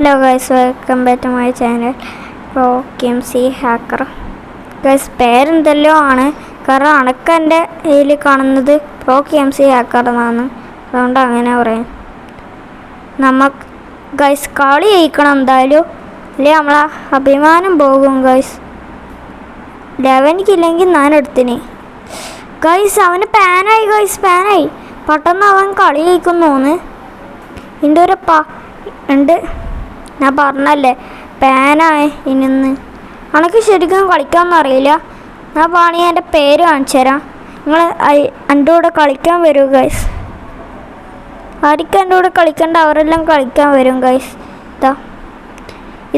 Hello guys, welcome back to my channel Pro KMC Hacker. Guys, പേരെന്തെല്ലോ ആണ്, കാരണം അനക്ക് എൻ്റെ കയ്യിൽ കാണുന്നത് പ്രോ KMC ഹാക്കർ എന്നാണ്, അതുകൊണ്ട് അങ്ങനെ പറയാം. നമുക്ക് ഗൈസ് കളി ജയിക്കണം എന്തായാലും, അല്ലേ നമ്മളെ അഭിമാനം പോകും ഗൈസ്. 11 ഇല്ലെങ്കിൽ ഞാൻ എടുത്തിന് ഗൈസ്. അവന് പാനായി ഗൈസ്, പാനായി. പെട്ടെന്ന് അവൻ കളി ജയിക്കുന്നോന്ന് ഇതിൻ്റെ ഒരു ഉണ്ട്. ഞാൻ പറഞ്ഞല്ലേ പാനായി ഇനിന്ന്. അനക്ക് ശരിക്കും കളിക്കാമെന്ന് അറിയില്ല. ഞാൻ വേണമെങ്കിൽ എൻ്റെ പേര് കാണിച്ചു തരാം. നിങ്ങൾ എൻ്റെ കൂടെ കളിക്കാൻ വരൂ ഗൈസ്. ആർക്കും എൻ്റെ കൂടെ കളിക്കേണ്ട, അവരെല്ലാം കളിക്കാൻ വരും ഗൈസ്.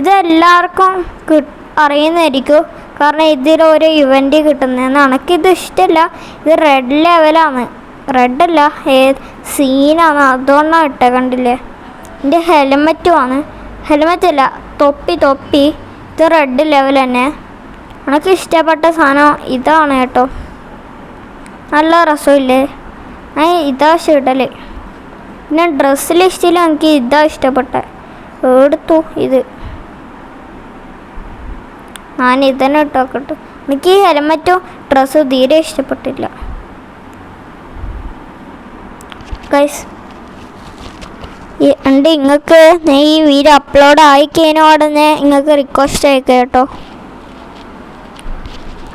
ഇതെല്ലാവർക്കും അറിയുന്നതായിരിക്കും, കാരണം ഇതിലൊരു ഇവൻ്റ് കിട്ടുന്നതെന്ന്. എനിക്കിത് ഇഷ്ടമല്ല. ഇത് റെഡ് ലെവലാണ്, റെഡല്ല സീനാണ്, അതുകൊണ്ടാണ് ഇട്ട. കണ്ടില്ലേ, എൻ്റെ ഹെൽമെറ്റുമാണ്. ഹെൽമെറ്റല്ല, തൊപ്പി. ഇത് റെഡ് ലെവൽ തന്നെ. എനിക്ക് ഇഷ്ടപ്പെട്ട സാധനം ഇതാണ് കേട്ടോ, നല്ല രസമില്ലേ. ഞാൻ ഇതാ ഇഷ്ടല്ലേ. പിന്നെ ഡ്രസ്സ് ലിസ്റ്റിൽ എനിക്ക് ഇതാ ഇഷ്ടപ്പെട്ടെ, എടുത്തു ഇത്. ഞാൻ ഇതന്നെ ഇട്ടോക്കട്ടെ. എനിക്ക് ഈ ഹെൽമെറ്റും ഡ്രസ്സും തീരെ ഇഷ്ടപ്പെട്ടില്ല ഗൈസ്. ഉണ്ട് നിങ്ങൾക്ക് ഈ വീഡിയോ അപ്ലോഡ് ആയിക്കഴിഞ്ഞ ഉടനെ നിങ്ങൾക്ക് റിക്വസ്റ്റ് അയക്കുക കേട്ടോ.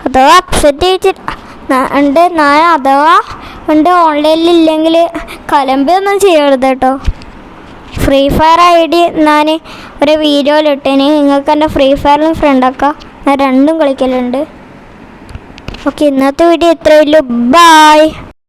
അഥവാ അപ്സെറ്റ് ഉണ്ട് ഞാൻ, അഥവാ ഉണ്ട് ഓൺലൈനിൽ ഇല്ലെങ്കിൽ കലമ്പൊന്നും ചെയ്യരുത് കേട്ടോ. ഫ്രീ ഫയർ ID ഞാൻ ഒരു വീഡിയോയിലിട്ടേന്, നിങ്ങൾക്ക് എൻ്റെ ഫ്രീ ഫയറിലും ഫ്രണ്ടാക്കാം. ഞാൻ രണ്ടും കളിക്കലുണ്ട്. ഓക്കെ, ഇന്നത്തെ വീഡിയോ ഇത്രയേ ഉള്ളൂ. ബൈ.